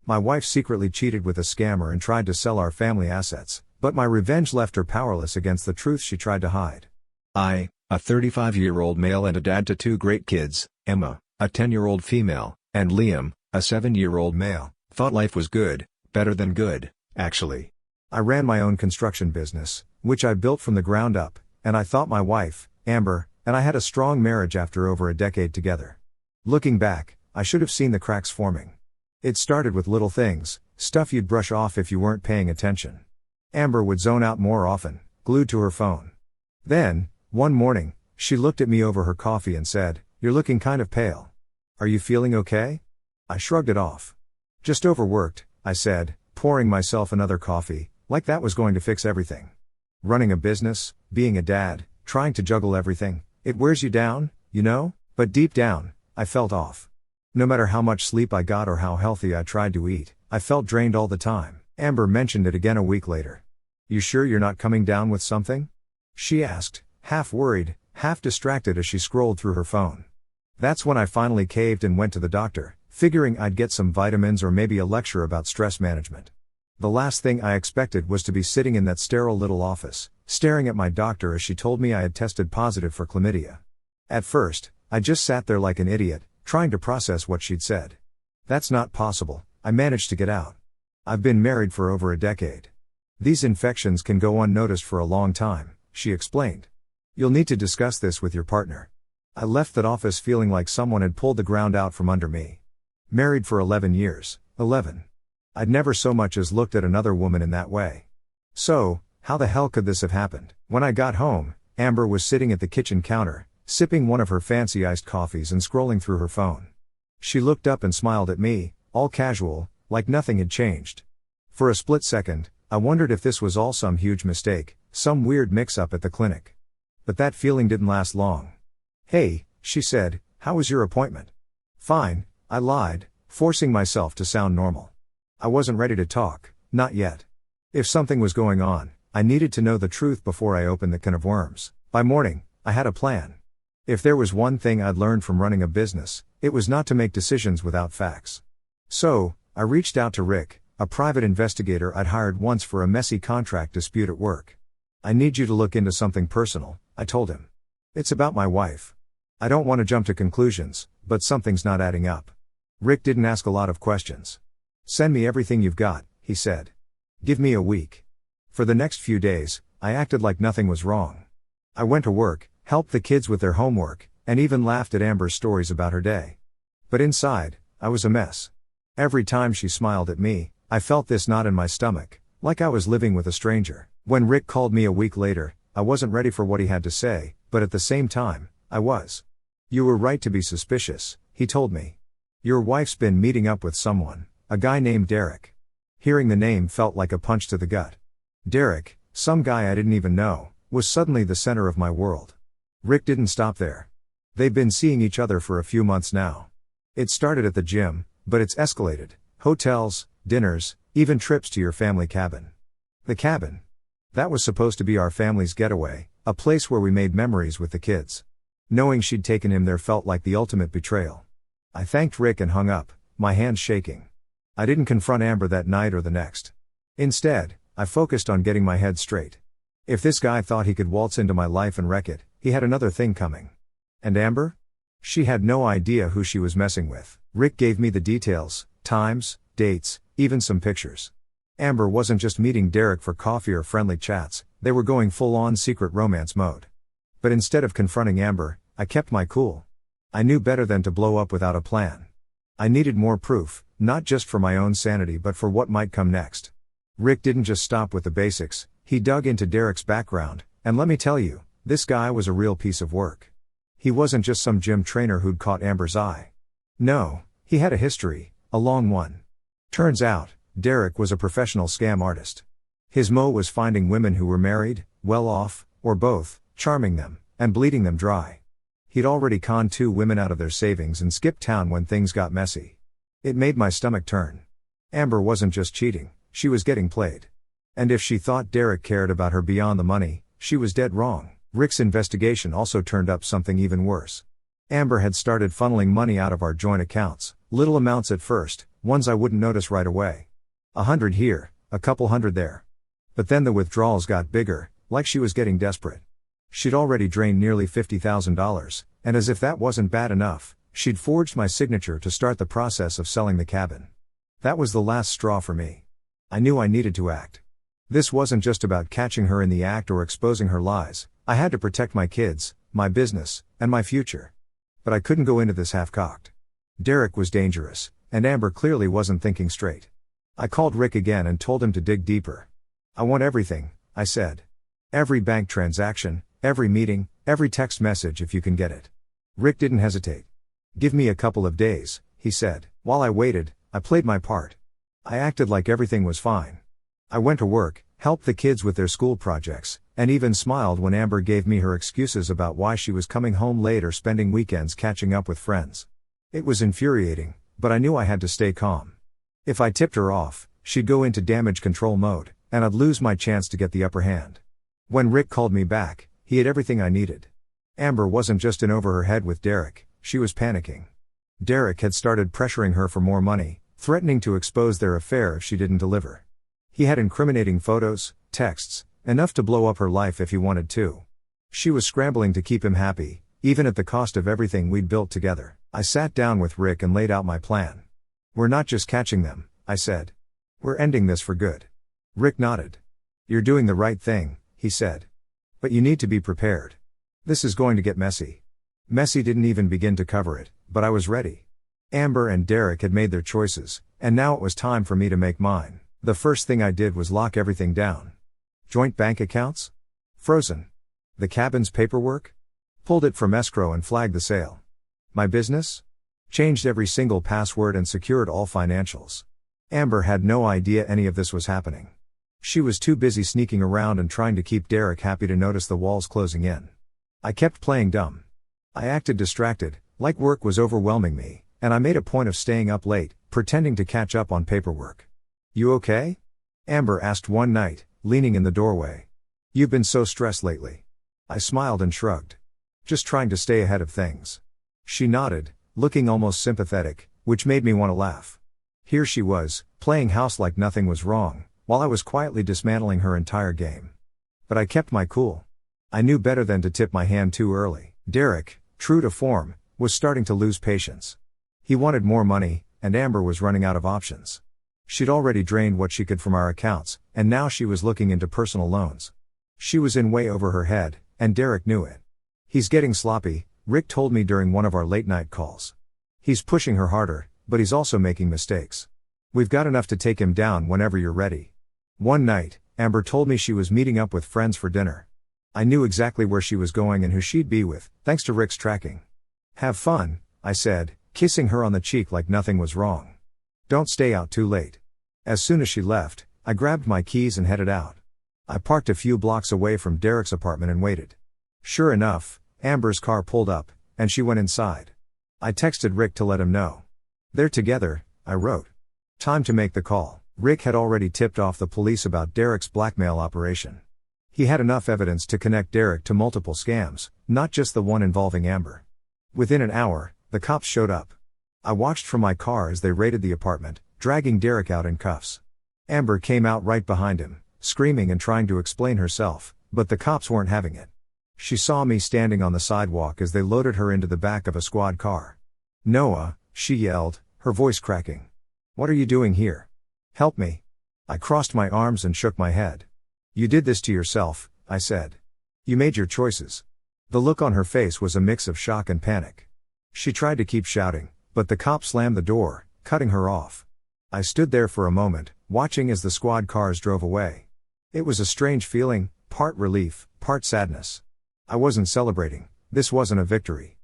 My wife secretly cheated with a scammer and tried to sell our family assets, but my revenge left her powerless against the truth she tried to hide. I, a 35-year-old male and a dad to 2 great kids, Emma, a 10-year-old female, and Liam, a 7-year-old male, thought life was good, better than good, actually. I ran my own construction business, which I built from the ground up, and I thought my wife, Amber, and I had a strong marriage after over a decade together. Looking back, I should have seen the cracks forming. It started with little things, stuff you'd brush off if you weren't paying attention. Amber would zone out more often, glued to her phone. Then, one morning, she looked at me over her coffee and said, "You're looking kind of pale. Are you feeling okay?" I shrugged it off. "Just overworked," I said, pouring myself another coffee, like that was going to fix everything. Running a business, being a dad, trying to juggle everything, it wears you down, you know? But deep down, I felt off. No matter how much sleep I got or how healthy I tried to eat, I felt drained all the time. Amber mentioned it again a week later. "You sure you're not coming down with something?" she asked, half worried, half distracted as she scrolled through her phone. That's when I finally caved and went to the doctor, figuring I'd get some vitamins or maybe a lecture about stress management. The last thing I expected was to be sitting in that sterile little office, staring at my doctor as she told me I had tested positive for chlamydia. At first, I just sat there like an idiot, trying to process what she'd said. "That's not possible," I managed to get out. "I've been married for over a decade. These infections can go unnoticed for a long time," she explained. "You'll need to discuss this with your partner." I left that office feeling like someone had pulled the ground out from under me. Married for 11 years, 11. I'd never so much as looked at another woman in that way. So, how the hell could this have happened? When I got home, Amber was sitting at the kitchen counter, sipping one of her fancy iced coffees and scrolling through her phone. She looked up and smiled at me, all casual, like nothing had changed. For a split second, I wondered if this was all some huge mistake, some weird mix-up at the clinic. But that feeling didn't last long. "Hey," she said, "how was your appointment?" "Fine," I lied, forcing myself to sound normal. I wasn't ready to talk, not yet. If something was going on, I needed to know the truth before I opened the can of worms. By morning, I had a plan. If there was one thing I'd learned from running a business, it was not to make decisions without facts. So, I reached out to Rick, a private investigator I'd hired once for a messy contract dispute at work. "I need you to look into something personal," I told him. "It's about my wife. I don't want to jump to conclusions, but something's not adding up." Rick didn't ask a lot of questions. "Send me everything you've got," he said. "Give me a week." For the next few days, I acted like nothing was wrong. I went to work, helped the kids with their homework, and even laughed at Amber's stories about her day. But inside, I was a mess. Every time she smiled at me, I felt this knot in my stomach, like I was living with a stranger. When Rick called me a week later, I wasn't ready for what he had to say, but at the same time, I was. "You were right to be suspicious," he told me. "Your wife's been meeting up with someone, a guy named Derek." Hearing the name felt like a punch to the gut. Derek, some guy I didn't even know, was suddenly the center of my world. Rick didn't stop there. They've been seeing each other for a few months now. It started at the gym, but it's escalated. Hotels, dinners, even trips to your family cabin. The cabin. That was supposed to be our family's getaway, a place where we made memories with the kids. Knowing she'd taken him there felt like the ultimate betrayal. I thanked Rick and hung up, my hands shaking. I didn't confront Amber that night or the next. Instead, I focused on getting my head straight. If this guy thought he could waltz into my life and wreck it, he had another thing coming. And Amber? She had no idea who she was messing with. Rick gave me the details, times, dates, even some pictures. Amber wasn't just meeting Derek for coffee or friendly chats, they were going full-on secret romance mode. But instead of confronting Amber, I kept my cool. I knew better than to blow up without a plan. I needed more proof, not just for my own sanity but for what might come next. Rick didn't just stop with the basics, he dug into Derek's background, and let me tell you, this guy was a real piece of work. He wasn't just some gym trainer who'd caught Amber's eye. No, he had a history, a long one. Turns out, Derek was a professional scam artist. His mo was finding women who were married, well off, or both, charming them, and bleeding them dry. He'd already conned 2 women out of their savings and skipped town when things got messy. It made my stomach turn. Amber wasn't just cheating, she was getting played. And if she thought Derek cared about her beyond the money, she was dead wrong. Rick's investigation also turned up something even worse. Amber had started funneling money out of our joint accounts, Little amounts at first, ones I wouldn't notice right away. 100 here, a couple hundred there. But then the withdrawals got bigger, like she was getting desperate. She'd already drained nearly $50,000, and as if that wasn't bad enough, she'd forged my signature to start the process of selling the cabin. That was the last straw for me. I knew I needed to act. This wasn't just about catching her in the act or exposing her lies. I had to protect my kids, my business, and my future. But I couldn't go into this half-cocked. Derek was dangerous, and Amber clearly wasn't thinking straight. I called Rick again and told him to dig deeper. I want everything, I said. Every bank transaction, every meeting, every text message if you can get it. Rick didn't hesitate. Give me a couple of days, he said. While I waited, I played my part. I acted like everything was fine. I went to work, helped the kids with their school projects, and even smiled when Amber gave me her excuses about why she was coming home late or spending weekends catching up with friends. It was infuriating, but I knew I had to stay calm. If I tipped her off, she'd go into damage control mode, and I'd lose my chance to get the upper hand. When Rick called me back, he had everything I needed. Amber wasn't just in over her head with Derek, she was panicking. Derek had started pressuring her for more money, threatening to expose their affair if she didn't deliver. He had incriminating photos, texts, enough to blow up her life if he wanted to. She was scrambling to keep him happy, even at the cost of everything we'd built together. I sat down with Rick and laid out my plan. We're not just catching them, I said. We're ending this for good. Rick nodded. You're doing the right thing, he said. But you need to be prepared. This is going to get messy. Messy didn't even begin to cover it, but I was ready. Amber and Derek had made their choices, and now it was time for me to make mine. The first thing I did was lock everything down. Joint bank accounts? Frozen. The cabin's paperwork? Pulled it from escrow and flagged the sale. My business? Changed every single password and secured all financials. Amber had no idea any of this was happening. She was too busy sneaking around and trying to keep Derek happy to notice the walls closing in. I kept playing dumb. I acted distracted, like work was overwhelming me, and I made a point of staying up late, pretending to catch up on paperwork. You okay? Amber asked one night, leaning in the doorway. You've been so stressed lately. I smiled and shrugged. Just trying to stay ahead of things. She nodded, looking almost sympathetic, which made me want to laugh. Here she was, playing house like nothing was wrong, while I was quietly dismantling her entire game. But I kept my cool. I knew better than to tip my hand too early. Derek, true to form, was starting to lose patience. He wanted more money, and Amber was running out of options. She'd already drained what she could from our accounts, and now she was looking into personal loans. She was in way over her head, and Derek knew it. He's getting sloppy, Rick told me during one of our late-night calls. He's pushing her harder, but he's also making mistakes. We've got enough to take him down whenever you're ready. One night, Amber told me she was meeting up with friends for dinner. I knew exactly where she was going and who she'd be with, thanks to Rick's tracking. Have fun, I said, kissing her on the cheek like nothing was wrong. Don't stay out too late. As soon as she left, I grabbed my keys and headed out. I parked a few blocks away from Derek's apartment and waited. Sure enough, Amber's car pulled up, and she went inside. I texted Rick to let him know. They're together, I wrote. Time to make the call. Rick had already tipped off the police about Derek's blackmail operation. He had enough evidence to connect Derek to multiple scams, not just the one involving Amber. Within an hour, the cops showed up. I watched from my car as they raided the apartment, dragging Derek out in cuffs. Amber came out right behind him, screaming and trying to explain herself, but the cops weren't having it. She saw me standing on the sidewalk as they loaded her into the back of a squad car. Noah, she yelled, her voice cracking. What are you doing here? Help me. I crossed my arms and shook my head. You did this to yourself, I said. You made your choices. The look on her face was a mix of shock and panic. She tried to keep shouting, but the cop slammed the door, cutting her off. I stood there for a moment, watching as the squad cars drove away. It was a strange feeling, part relief, part sadness. I wasn't celebrating, this wasn't a victory.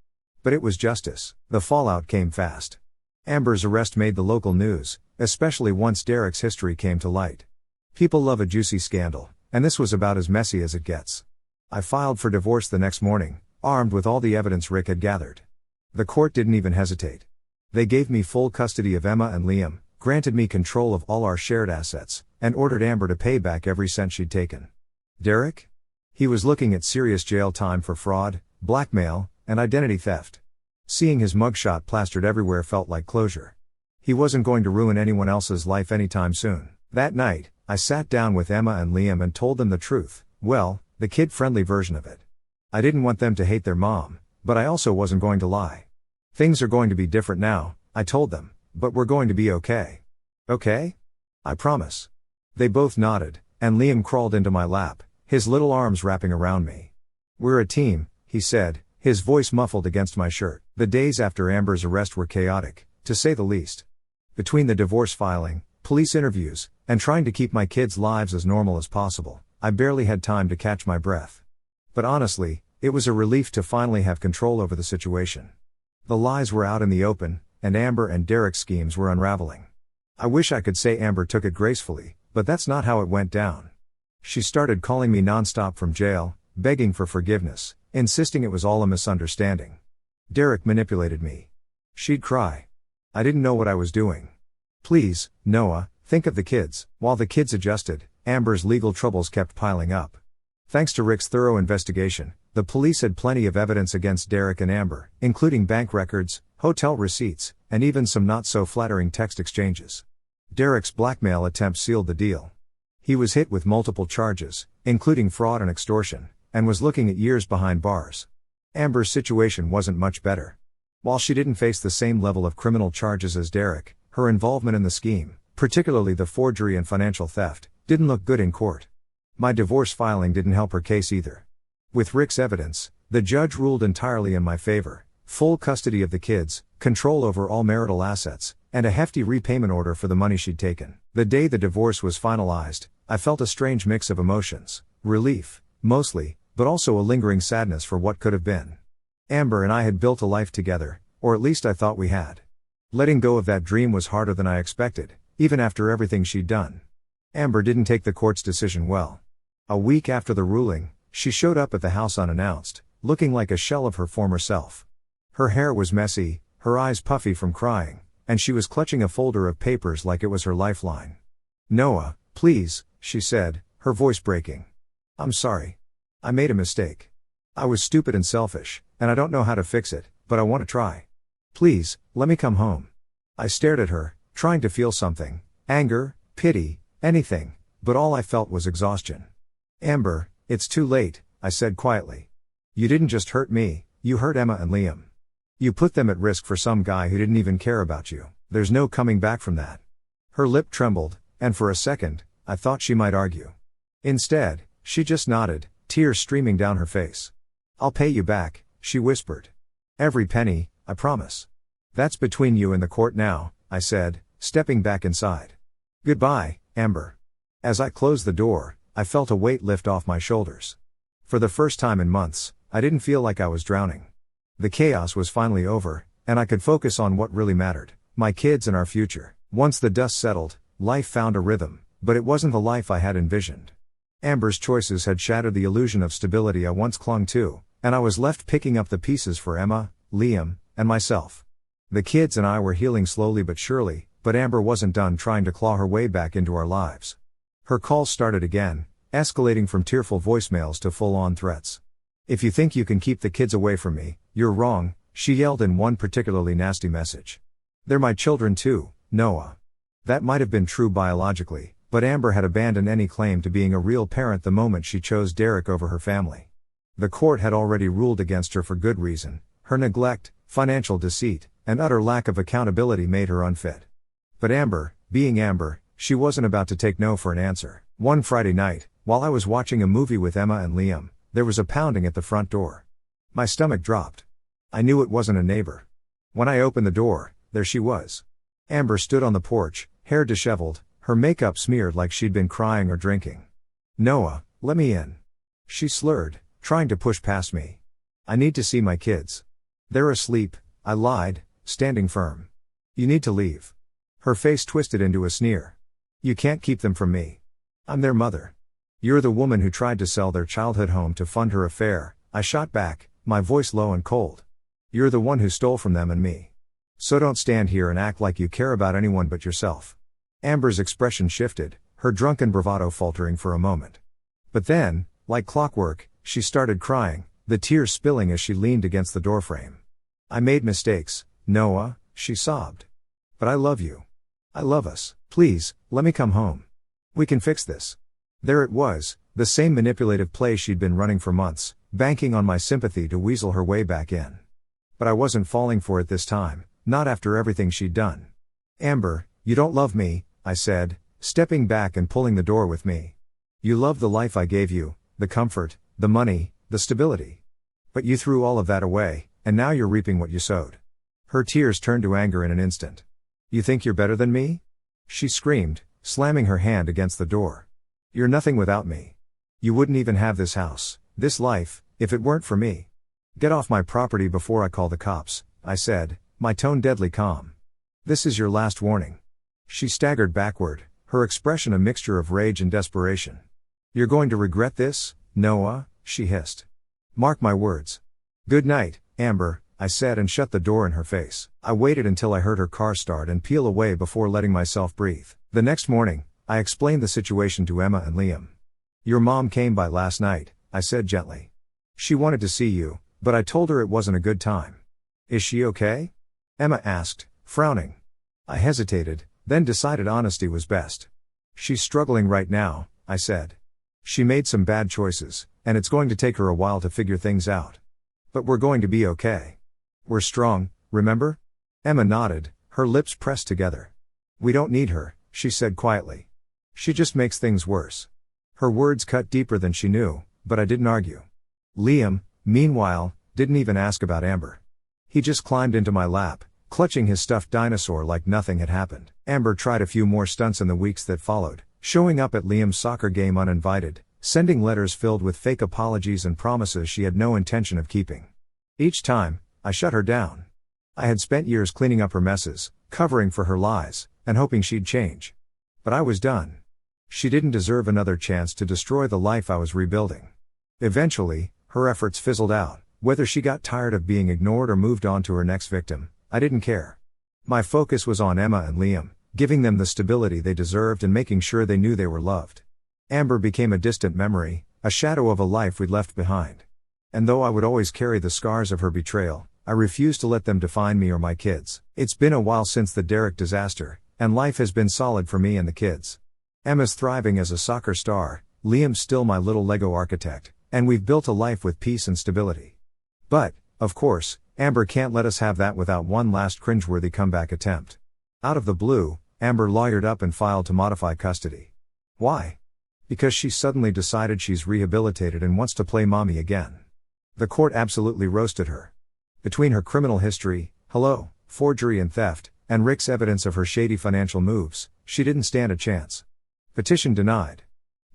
But it was justice. The fallout came fast. Amber's arrest made the local news, especially once Derek's history came to light. People love a juicy scandal, and this was about as messy as it gets. I filed for divorce the next morning, armed with all the evidence Rick had gathered. The court didn't even hesitate. They gave me full custody of Emma and Liam, granted me control of all our shared assets, and ordered Amber to pay back every cent she'd taken. Derek? He was looking at serious jail time for fraud, blackmail, and identity theft. Seeing his mugshot plastered everywhere felt like closure. He wasn't going to ruin anyone else's life anytime soon. That night, I sat down with Emma and Liam and told them the truth, well, the kid-friendly version of it. I didn't want them to hate their mom, but I also wasn't going to lie. Things are going to be different now, I told them, but we're going to be okay. Okay? I promise. They both nodded, and Liam crawled into my lap, his little arms wrapping around me. We're a team, he said, his voice muffled against my shirt. The days after Amber's arrest were chaotic, to say the least. Between the divorce filing, police interviews, and trying to keep my kids' lives as normal as possible, I barely had time to catch my breath. But honestly, it was a relief to finally have control over the situation. The lies were out in the open, and Amber and Derek's schemes were unraveling. I wish I could say Amber took it gracefully, but that's not how it went down. She started calling me nonstop from jail, begging for forgiveness, insisting it was all a misunderstanding. Derek manipulated me. She'd cry. I didn't know what I was doing. Please, Noah, think of the kids. While the kids adjusted, Amber's legal troubles kept piling up. Thanks to Rick's thorough investigation, the police had plenty of evidence against Derek and Amber, including bank records, hotel receipts, and even some not-so-flattering text exchanges. Derek's blackmail attempt sealed the deal. He was hit with multiple charges, including fraud and extortion, and was looking at years behind bars. Amber's situation wasn't much better. While she didn't face the same level of criminal charges as Derek, her involvement in the scheme, particularly the forgery and financial theft, didn't look good in court. My divorce filing didn't help her case either. With Rick's evidence, the judge ruled entirely in my favor: full custody of the kids, control over all marital assets, and a hefty repayment order for the money she'd taken. The day the divorce was finalized, I felt a strange mix of emotions: relief, mostly, but also a lingering sadness for what could have been. Amber and I had built a life together, or at least I thought we had. Letting go of that dream was harder than I expected, even after everything she'd done. Amber didn't take the court's decision well. A week after the ruling, she showed up at the house unannounced, looking like a shell of her former self. Her hair was messy, her eyes puffy from crying, and she was clutching a folder of papers like it was her lifeline. "Noah, please," she said, her voice breaking. "I'm sorry. I made a mistake. I was stupid and selfish, and I don't know how to fix it, but I want to try. Please, let me come home." I stared at her, trying to feel something: anger, pity, anything, but all I felt was exhaustion. "Amber, it's too late," I said quietly. "You didn't just hurt me, you hurt Emma and Liam. You put them at risk for some guy who didn't even care about you. There's no coming back from that." Her lip trembled, and for a second, I thought she might argue. Instead, she just nodded, tears streaming down her face. "I'll pay you back," she whispered. "Every penny, I promise." "That's between you and the court now," I said, stepping back inside. "Goodbye, Amber." As I closed the door, I felt a weight lift off my shoulders. For the first time in months, I didn't feel like I was drowning. The chaos was finally over, and I could focus on what really mattered: my kids and our future. Once the dust settled, life found a rhythm, but it wasn't the life I had envisioned. Amber's choices had shattered the illusion of stability I once clung to, and I was left picking up the pieces for Emma, Liam, and myself. The kids and I were healing slowly but surely, but Amber wasn't done trying to claw her way back into our lives. Her calls started again, escalating from tearful voicemails to full-on threats. "If you think you can keep the kids away from me, you're wrong," she yelled in one particularly nasty message. "They're my children too, Noah." That might have been true biologically, but Amber had abandoned any claim to being a real parent the moment she chose Derek over her family. The court had already ruled against her for good reason: her neglect, financial deceit, and utter lack of accountability made her unfit. But Amber, being Amber, she wasn't about to take no for an answer. One Friday night, while I was watching a movie with Emma and Liam, there was a pounding at the front door. My stomach dropped. I knew it wasn't a neighbor. When I opened the door, there she was. Amber stood on the porch, hair disheveled, her makeup smeared like she'd been crying or drinking. "Noah, let me in," she slurred, trying to push past me. "I need to see my kids." "They're asleep," I lied, standing firm. "You need to leave." Her face twisted into a sneer. "You can't keep them from me. I'm their mother." "You're the woman who tried to sell their childhood home to fund her affair," I shot back, my voice low and cold. "You're the one who stole from them and me. So don't stand here and act like you care about anyone but yourself." Amber's expression shifted, her drunken bravado faltering for a moment. But then, like clockwork, she started crying, the tears spilling as she leaned against the doorframe. I made mistakes, Noah, she sobbed. But I love you. I love us. Please, let me come home. We can fix this. There it was, the same manipulative play she'd been running for months, banking on my sympathy to weasel her way back in. But I wasn't falling for it this time, not after everything she'd done. Amber, you don't love me, I said, stepping back and pulling the door with me. You love the life I gave you, the comfort, the money, the stability. But you threw all of that away, and now you're reaping what you sowed. Her tears turned to anger in an instant. You think you're better than me? She screamed, slamming her hand against the door. You're nothing without me. You wouldn't even have this house, this life, if it weren't for me. Get off my property before I call the cops, I said, my tone deadly calm. This is your last warning. She staggered backward, her expression a mixture of rage and desperation. You're going to regret this, Noah, she hissed. Mark my words. Good night, Amber, I said and shut the door in her face. I waited until I heard her car start and peel away before letting myself breathe. The next morning, I explained the situation to Emma and Liam. Your mom came by last night, I said gently. She wanted to see you, but I told her it wasn't a good time. Is she okay? Emma asked, frowning. I hesitated, then decided honesty was best. She's struggling right now, I said. She made some bad choices, and it's going to take her a while to figure things out. But we're going to be okay. We're strong, remember? Emma nodded, her lips pressed together. We don't need her, she said quietly. She just makes things worse. Her words cut deeper than she knew, but I didn't argue. Liam, meanwhile, didn't even ask about Amber. He just climbed into my lap, clutching his stuffed dinosaur like nothing had happened. Amber tried a few more stunts in the weeks that followed, showing up at Liam's soccer game uninvited, sending letters filled with fake apologies and promises she had no intention of keeping. Each time, I shut her down. I had spent years cleaning up her messes, covering for her lies, and hoping she'd change. But I was done. She didn't deserve another chance to destroy the life I was rebuilding. Eventually, her efforts fizzled out. Whether she got tired of being ignored or moved on to her next victim, I didn't care. My focus was on Emma and Liam, giving them the stability they deserved and making sure they knew they were loved. Amber became a distant memory, a shadow of a life we'd left behind. And though I would always carry the scars of her betrayal, I refused to let them define me or my kids. It's been a while since the Derek disaster, and life has been solid for me and the kids. Emma's thriving as a soccer star, Liam's still my little Lego architect, and we've built a life with peace and stability. But, of course, Amber can't let us have that without one last cringeworthy comeback attempt. Out of the blue, Amber lawyered up and filed to modify custody. Why? Because she suddenly decided she's rehabilitated and wants to play mommy again. The court absolutely roasted her. Between her criminal history, forgery and theft, and Rick's evidence of her shady financial moves, she didn't stand a chance. Petition denied.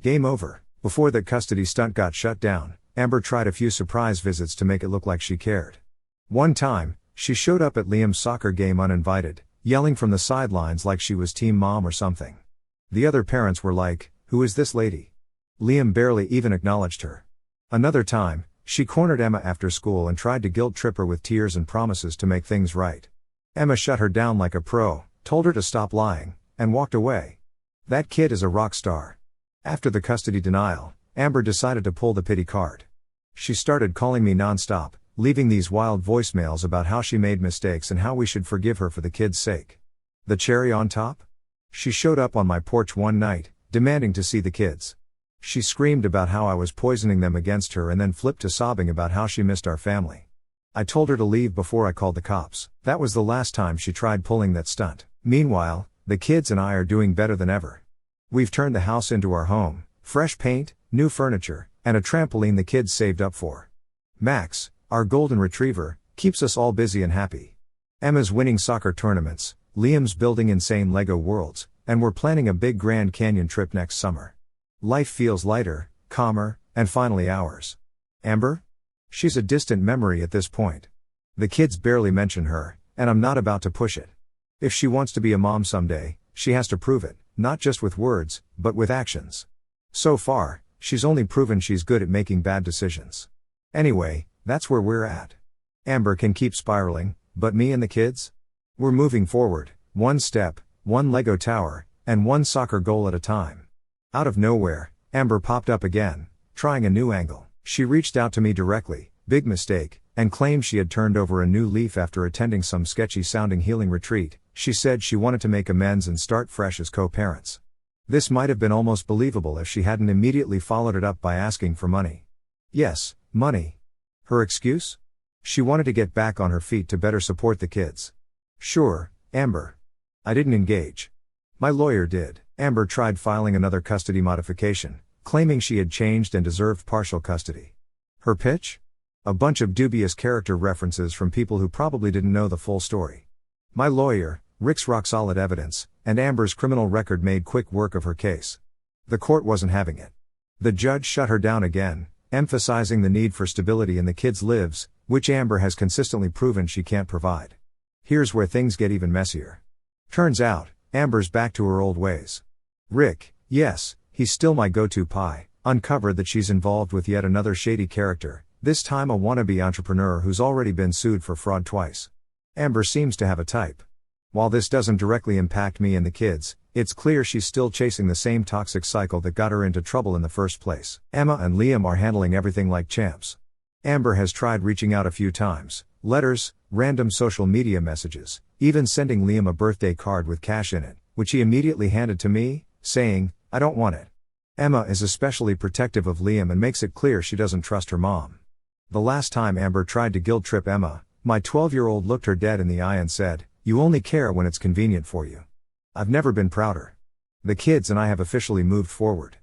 Game over. Before that custody stunt got shut down, Amber tried a few surprise visits to make it look like she cared. One time, she showed up at Liam's soccer game uninvited, yelling from the sidelines like she was team mom or something. The other parents were like, "Who is this lady?" Liam barely even acknowledged her. Another time, she cornered Emma after school and tried to guilt trip her with tears and promises to make things right. Emma shut her down like a pro, told her to stop lying, and walked away. That kid is a rock star. After the custody denial, Amber decided to pull the pity card. She started calling me nonstop, leaving these wild voicemails about how she made mistakes and how we should forgive her for the kids' sake. The cherry on top? She showed up on my porch one night, demanding to see the kids. She screamed about how I was poisoning them against her and then flipped to sobbing about how she missed our family. I told her to leave before I called the cops. That was the last time she tried pulling that stunt. Meanwhile, the kids and I are doing better than ever. We've turned the house into our home, fresh paint, new furniture, and a trampoline the kids saved up for. Max, our golden retriever, keeps us all busy and happy. Emma's winning soccer tournaments, Liam's building insane Lego worlds, and we're planning a big Grand Canyon trip next summer. Life feels lighter, calmer, and finally ours. Amber? She's a distant memory at this point. The kids barely mention her, and I'm not about to push it. If she wants to be a mom someday, she has to prove it, not just with words, but with actions. So far, she's only proven she's good at making bad decisions. Anyway, that's where we're at. Amber can keep spiraling, but me and the kids? We're moving forward, one step, one Lego tower, and one soccer goal at a time. Out of nowhere, Amber popped up again, trying a new angle. She reached out to me directly, big mistake, and claimed she had turned over a new leaf after attending some sketchy-sounding healing retreat. She said she wanted to make amends and start fresh as co-parents. This might have been almost believable if she hadn't immediately followed it up by asking for money. Yes, money. Her excuse? She wanted to get back on her feet to better support the kids. Sure, Amber. I didn't engage. My lawyer did. Amber tried filing another custody modification, claiming she had changed and deserved partial custody. Her pitch? A bunch of dubious character references from people who probably didn't know the full story. My lawyer, Rick's rock-solid evidence, and Amber's criminal record made quick work of her case. The court wasn't having it. The judge shut her down again, emphasizing the need for stability in the kids' lives, which Amber has consistently proven she can't provide. Here's where things get even messier. Turns out, Amber's back to her old ways. Rick, yes, he's still my go-to pie, uncovered that she's involved with yet another shady character, this time a wannabe entrepreneur who's already been sued for fraud twice. Amber seems to have a type. While this doesn't directly impact me and the kids, it's clear she's still chasing the same toxic cycle that got her into trouble in the first place. Emma and Liam are handling everything like champs. Amber has tried reaching out a few times, letters, random social media messages, even sending Liam a birthday card with cash in it, which he immediately handed to me, saying, "I don't want it." Emma is especially protective of Liam and makes it clear she doesn't trust her mom. The last time Amber tried to guilt-trip Emma, my 12-year-old looked her dead in the eye and said, "You only care when it's convenient for you." I've never been prouder. The kids and I have officially moved forward.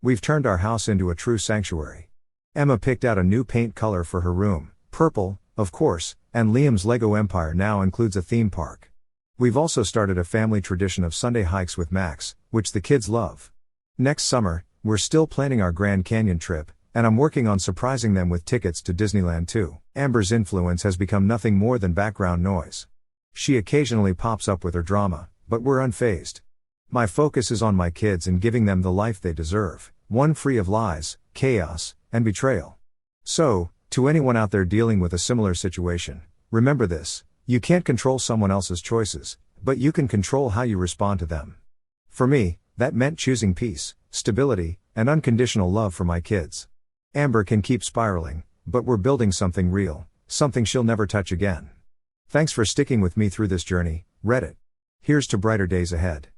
We've turned our house into a true sanctuary. Emma picked out a new paint color for her room, purple, of course, and Liam's Lego empire now includes a theme park. We've also started a family tradition of Sunday hikes with Max, which the kids love. Next summer, we're still planning our Grand Canyon trip, and I'm working on surprising them with tickets to Disneyland too. Amber's influence has become nothing more than background noise. She occasionally pops up with her drama, but we're unfazed. My focus is on my kids and giving them the life they deserve, one free of lies, chaos, and betrayal. So, to anyone out there dealing with a similar situation, remember this: you can't control someone else's choices, but you can control how you respond to them. For me, that meant choosing peace, stability, and unconditional love for my kids. Amber can keep spiraling, but we're building something real, something she'll never touch again. Thanks for sticking with me through this journey, Reddit. Here's to brighter days ahead.